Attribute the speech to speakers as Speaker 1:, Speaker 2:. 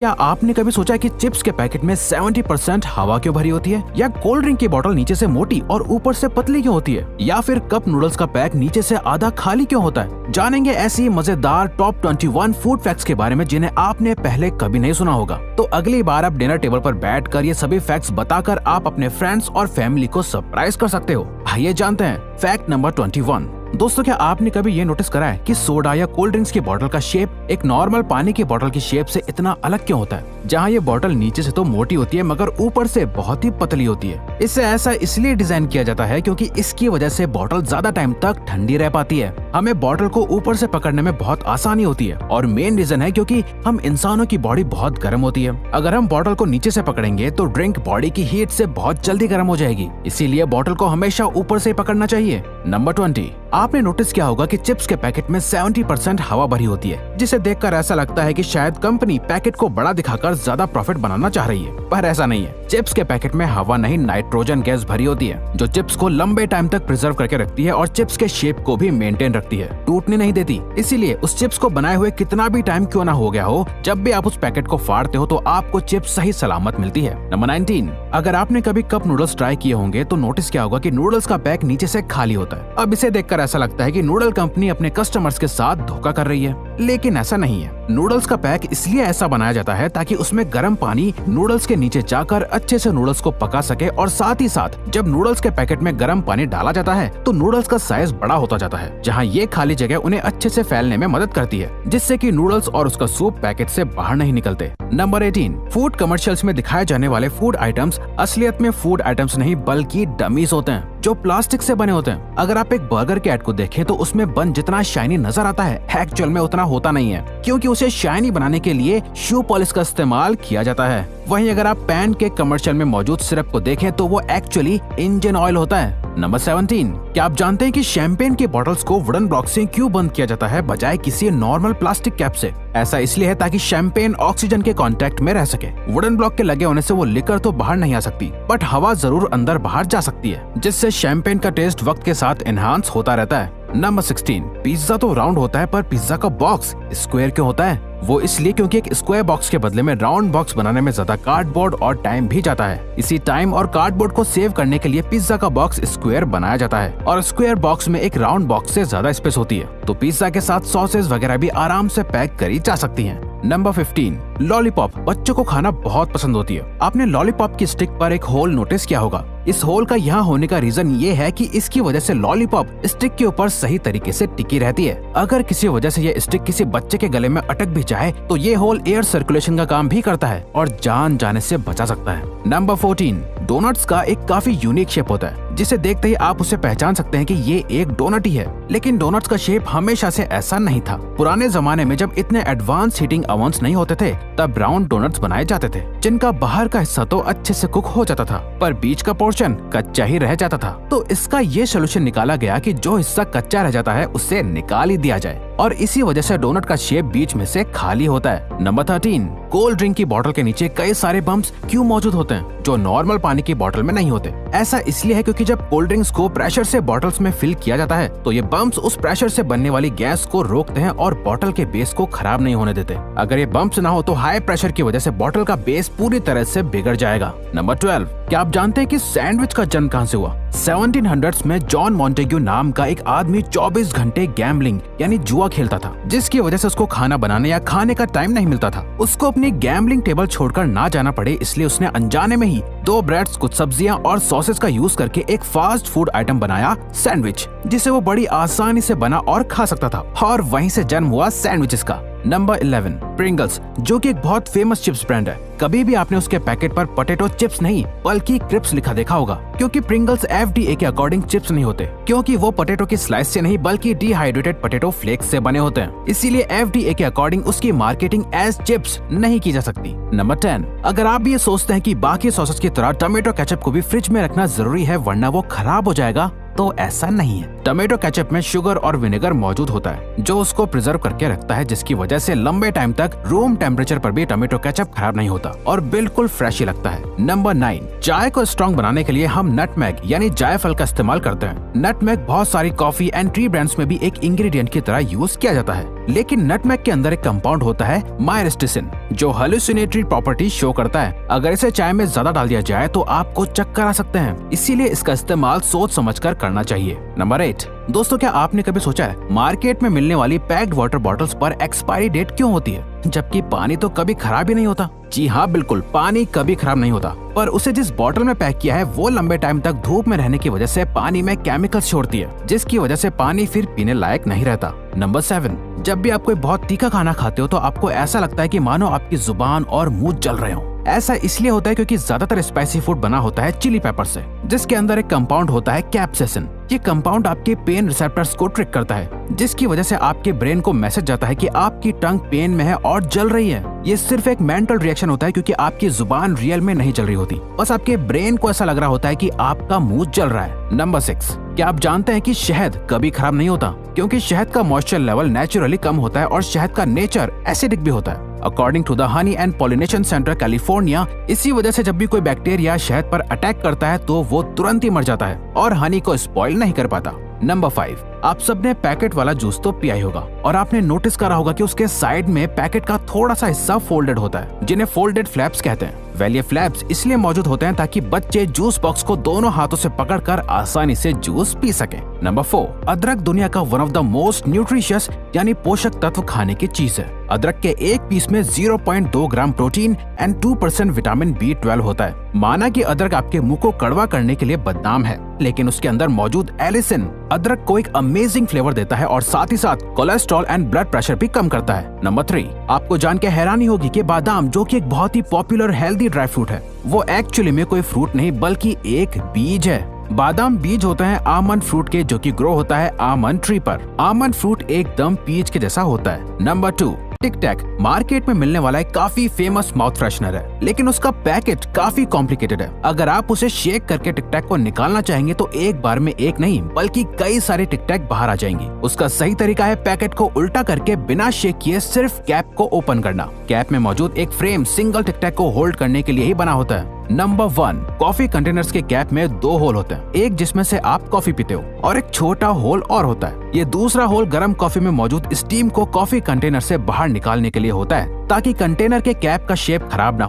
Speaker 1: क्या आपने कभी सोचा कि चिप्स के पैकेट में 70% हवा क्यों भरी होती है, या कोल्ड ड्रिंक की बोतल नीचे से मोटी और ऊपर से पतली क्यों होती है, या फिर कप नूडल्स का पैक नीचे से आधा खाली क्यों होता है? जानेंगे ऐसी मजेदार टॉप 21 फूड फैक्ट्स के बारे में जिन्हें आपने पहले कभी नहीं सुना होगा। तो अगली बार आप डिनर टेबल पर बैठकर ये सभी फैक्ट्स बताकर आप अपने फ्रेंड्स और फैमिली को सरप्राइज कर सकते हो। आइए जानते हैं फैक्ट नंबर 21। दोस्तों, क्या आपने कभी ये नोटिस करा है कि सोडा या कोल्ड ड्रिंक्स की बोतल का शेप एक नॉर्मल पानी की बोतल की शेप से इतना अलग क्यों होता है? जहाँ ये बोतल नीचे से तो मोटी होती है मगर ऊपर से बहुत ही पतली होती है। इसे ऐसा इसलिए डिजाइन किया जाता है क्योंकि इसकी वजह से बोतल ज्यादा टाइम तक ठंडी रह पाती है। हमें बोतल को ऊपर से पकड़ने में बहुत आसानी होती है और मेन रीजन है क्योंकि हम इंसानों की बॉडी बहुत गर्म होती है। अगर हम बोतल को नीचे से पकड़ेंगे तो ड्रिंक बॉडी की हीट से बहुत जल्दी गर्म हो जाएगी, इसीलिए बोतल को हमेशा ऊपर से पकड़ना चाहिए। नंबर 20। आपने नोटिस किया होगा कि चिप्स के पैकेट में 70% हवा भरी होती है, जिसे देखकर ऐसा लगता है कि शायद कंपनी पैकेट को बड़ा दिखाकर ज्यादा प्रॉफिट बनाना चाह रही है, पर ऐसा नहीं है। चिप्स के पैकेट में हवा नहीं, नाइट्रोजन गैस भरी होती है, जो चिप्स को लंबे टाइम तक प्रिजर्व करके रखती है और चिप्स के शेप को भी मेंटेन रखती है, टूटने नहीं देती। इसीलिए उस चिप्स को बनाए हुए कितना भी टाइम क्यों ना हो गया हो, जब भी आप उस पैकेट को फाड़ते हो तो आपको चिप्स सही सलामत मिलती है। नंबर 19। अगर आपने कभी कप नूडल्स ट्राई किए होंगे तो नोटिस किया होगा कि नूडल्स का पैक नीचे से खाली होता है। अब इसे देखकर ऐसा लगता है कि नूडल कंपनी अपने कस्टमर्स के साथ धोखा कर रही है, लेकिन ऐसा नहीं है। नूडल्स का पैक इसलिए ऐसा बनाया जाता है ताकि उसमें गर्म पानी नूडल्स के नीचे जाकर अच्छे से नूडल्स को पका सके, और साथ ही साथ जब नूडल्स के पैकेट में गर्म पानी डाला जाता है तो नूडल्स का साइज बड़ा होता जाता है, जहां ये खाली जगह उन्हें अच्छे से फैलने में मदद करती है, जिससे कि नूडल्स और उसका सूप पैकेट से बाहर नहीं निकलते। नंबर 18। फूड कमर्शियल्स में दिखाए जाने वाले फूड आइटम्स असलियत में फूड आइटम्स नहीं बल्कि डमीज होते हैं, जो प्लास्टिक से बने होते हैं। अगर आप एक बर्गर के एड को देखें तो उसमें बन जितना शाइनी नजर आता है, एक्चुअल में उतना होता नहीं है, क्योंकि उसे शाइनी बनाने के लिए शू पॉलिश का इस्तेमाल किया जाता है। वहीं अगर आप पैन के कमर्शियल में मौजूद सिरप को देखें तो वो एक्चुअली इंजन ऑयल होता है। नंबर 17। क्या आप जानते हैं कि शैंपेन की बॉटल्स को वुडन ब्लॉक से क्यों बंद किया जाता है बजाय किसी नॉर्मल प्लास्टिक कैप से? ऐसा इसलिए है ताकि शैंपेन ऑक्सीजन के कांटेक्ट में रह सके। वुडन ब्लॉक के लगे होने से वो लिकर तो बाहर नहीं आ सकती, बट हवा जरूर अंदर बाहर जा सकती है, जिससे शैंपेन का टेस्ट वक्त के साथ एनहांस होता रहता है। नंबर 16। पिज्जा तो राउंड होता है पर पिज्जा का बॉक्स स्क्वायर क्यों होता है? वो इसलिए क्योंकि एक स्क्वायर बॉक्स के बदले में राउंड बॉक्स बनाने में ज्यादा कार्डबोर्ड और टाइम भी जाता है। इसी टाइम और कार्डबोर्ड को सेव करने के लिए पिज्जा का बॉक्स स्क्वायर बनाया जाता है, और स्क्वायर बॉक्स में एक राउंड बॉक्स से ज्यादा स्पेस होती है, तो पिज्जा के साथ सॉसेज वगैरह भी आराम से पैक करी जा सकती हैं। नंबर 15। लॉलीपॉप बच्चों को खाना बहुत पसंद होती है। आपने लॉलीपॉप की स्टिक पर एक होल नोटिस किया होगा। इस होल का यहाँ होने का रीजन ये है कि इसकी वजह से लॉलीपॉप स्टिक के ऊपर सही तरीके से टिकी रहती है। अगर किसी वजह से ये स्टिक किसी बच्चे के गले में अटक भी जाए तो ये होल एयर सर्कुलेशन का काम भी करता है और जान जाने से बचा सकता है। नंबर 14। डोनट्स का एक काफी यूनिक शेप होता है, जिसे देखते ही आप उसे पहचान सकते हैं कि ये एक डोनट ही है, लेकिन डोनट्स का शेप हमेशा से ऐसा नहीं था। पुराने जमाने में जब इतने एडवांस हीटिंग ओवन्स नहीं होते थे तब राउंड डोनट्स बनाए जाते थे, जिनका बाहर का हिस्सा तो अच्छे से कुक हो जाता था पर बीच का पोर्शन कच्चा ही रह जाता था। तो इसका ये सोल्यूशन निकाला गया कि जो हिस्सा कच्चा रह जाता है उसे निकाल ही दिया जाए, और इसी वजह से डोनट का शेप बीच में से खाली होता है। नंबर 13। कोल्ड ड्रिंक की बोतल के नीचे कई सारे बम्प्स क्यों मौजूद होते हैं जो नॉर्मल पानी की बोतल में नहीं होते? ऐसा इसलिए है क्योंकि जब कोल्ड ड्रिंक्स को प्रेशर से बॉटल्स में फिल किया जाता है तो ये बम्प्स उस प्रेशर से बनने वाली गैस को रोकते हैं और बोतल के बेस को खराब नहीं होने देते। अगर ये बम्प्स ना हो तो हाई प्रेशर की वजह से बोतल का बेस पूरी तरह से बिगड़ जाएगा। नंबर 12। क्या आप जानते हैं कि सैंडविच का जन्म कहां से हुआ? 1700s में जॉन मॉन्टेग्यू नाम का एक आदमी 24 घंटे गैम्बलिंग यानी जुआ खेलता था, जिसकी वजह से उसको खाना बनाने या खाने का टाइम नहीं मिलता था। उसको अपनी गैम्बलिंग टेबल छोड़कर ना जाना पड़े इसलिए उसने अनजाने में ही 2 ब्रेड्स, कुछ सब्जियां और सॉसेस का यूज करके एक फास्ट फूड आइटम बनाया, सैंडविच, जिसे वो बड़ी आसानी से बना और खा सकता था, और वहीं से जन्म हुआ सैंडविचेस का। नंबर 11। प्रिंगल्स, जो कि एक बहुत फेमस चिप्स ब्रांड है। कभी भी आपने उसके पैकेट पर पोटैटो चिप्स नहीं बल्कि क्रिप्स लिखा देखा होगा, क्योंकि प्रिंगल्स FDA के अकॉर्डिंग चिप्स नहीं होते, क्योंकि वो पोटैटो की स्लाइस से नहीं बल्कि डिहाइड्रेटेड पोटैटो फ्लेक्स से बने होते हैं। इसीलिए FDA के अकॉर्डिंग उसकी मार्केटिंग एज चिप्स नहीं की जा सकती। नंबर 10। अगर आप भी ये सोचते हैं कि बाकी सॉसेस की तरह टोमेटो केचप को भी फ्रिज में रखना जरूरी है वरना वो खराब हो जाएगा, तो ऐसा नहीं है। टोमेटो केचप में शुगर और विनेगर मौजूद होता है जो उसको प्रिजर्व करके रखता है, जिसकी वजह से लंबे टाइम तक रूम टेम्परेचर पर भी टोमेटो केचप खराब नहीं होता और बिल्कुल फ्रेश ही लगता है। नंबर 9। चाय को स्ट्रॉन्ग बनाने के लिए हम नटमेग यानी जायफल का इस्तेमाल करते हैं। नटमेग बहुत सारी कॉफी एंड टी ब्रांड्स में भी एक इंग्रेडिएंट की तरह यूज किया जाता है। लेकिन नटमेग के अंदर एक कंपाउंड होता है मायरिस्टिसिन, जो हेलुसिनेटरी प्रॉपर्टी शो करता है। अगर इसे चाय में ज्यादा डाल दिया जाए तो आपको चक्कर आ सकते हैं, इसीलिए इसका इस्तेमाल सोच समझकर करना चाहिए। नंबर 8, दोस्तों क्या आपने कभी सोचा है मार्केट में मिलने वाली पैक्ड वाटर बॉटल्स पर एक्सपायरी डेट क्यों होती है, जबकि पानी तो कभी खराब ही नहीं होता? जी हाँ, बिल्कुल, पानी कभी खराब नहीं होता, पर उसे जिस बॉटल में पैक किया है वो लंबे टाइम तक धूप में रहने की वजह से पानी में केमिकल्स छोड़ती है, जिसकी वजह से पानी फिर पीने लायक नहीं रहता। नंबर 7, जब भी आप कोई बहुत तीखा खाना खाते हो तो आपको ऐसा लगता है कि मानो आपकी जुबान और मुंह जल रहे हो। ऐसा इसलिए होता है क्योंकि ज्यादातर स्पाइसी फूड बना होता है चिली पेपर से, जिसके अंदर एक कंपाउंड होता है कैप्सेसिन। ये कंपाउंड आपके पेन रिसेप्टर्स को ट्रिक करता है, जिसकी वजह से आपके ब्रेन को मैसेज जाता है कि आपकी टंग पेन में है और जल रही है। ये सिर्फ एक मेंटल रिएक्शन होता है क्योंकि आपकी जुबान रियल में नहीं जल रही होती, बस आपके ब्रेन को ऐसा लग रहा होता है कि आपका मुंह जल रहा है। नंबर 6, क्या आप जानते हैं कि शहद कभी खराब नहीं होता, क्योंकि शहद का मॉइस्चर लेवल नेचुरली कम होता है और शहद का नेचर एसिडिक भी होता है। According to the honey and pollination centre California, इसी वजह से जब भी कोई बैक्टीरिया शहद पर अटैक करता है तो वो तुरंत ही मर जाता है और हनी को स्पॉइल नहीं कर पाता। नंबर 5, आप सबने पैकेट वाला जूस तो पिया ही होगा और आपने नोटिस करा होगा कि उसके साइड में पैकेट का थोड़ा सा हिस्सा फोल्डेड होता है, जिन्हें फोल्डेड फ्लैप्स कहते हैं। ये फ्लैप्स इसलिए मौजूद होते हैं ताकि बच्चे जूस बॉक्स को दोनों हाथों से पकड़कर आसानी से जूस पी सकें। नंबर 4, अदरक दुनिया का one of the most nutritious यानी पोषक तत्व खाने की चीज है। अदरक के एक पीस में 0.2 gram protein and 2% vitamin B12 होता है। माना कि अदरक आपके मुंह को कड़वा करने के लिए बदनाम है, लेकिन उसके अंदर मौजूद एलिसिन अदरक को एक अमेजिंग फ्लेवर देता है और साथ ही साथ कोलेस्ट्रॉल एंड ब्लड प्रेशर भी कम करता है। नंबर 3, आपको जान के हैरानी होगी कि बादाम, जो कि एक बहुत ही पॉपुलर हेल्दी ड्राई फ्रूट है, वो एक्चुअली में कोई फ्रूट नहीं बल्कि एक बीज है। बादाम बीज होते हैं आमंड फ्रूट के, जो कि ग्रो होता है आमंड ट्री पर। आमंड फ्रूट एकदम पीच के जैसा होता है। नंबर 2, टिक टैक मार्केट में मिलने वाला एक काफी फेमस माउथ फ्रेशनर है, लेकिन उसका पैकेट काफी कॉम्प्लिकेटेड है। अगर आप उसे शेक करके टिक टैक को निकालना चाहेंगे तो एक बार में एक नहीं बल्कि कई सारे टिक टैक बाहर आ जाएंगे। उसका सही तरीका है पैकेट को उल्टा करके बिना शेक किए सिर्फ कैप को ओपन करना। कैप में मौजूद एक फ्रेम सिंगल टिक टैक को होल्ड करने के लिए ही बना होता है। नंबर 1, कॉफी कंटेनर्स के कैप में 2 होल होते हैं, एक जिसमें से आप कॉफी पीते हो और एक छोटा होल और होता है। ये दूसरा होल गर्म कॉफी में मौजूद स्टीम को कॉफी कंटेनर से बाहर निकालने के लिए होता है, ताकि कंटेनर के कैप का शेप खराब ना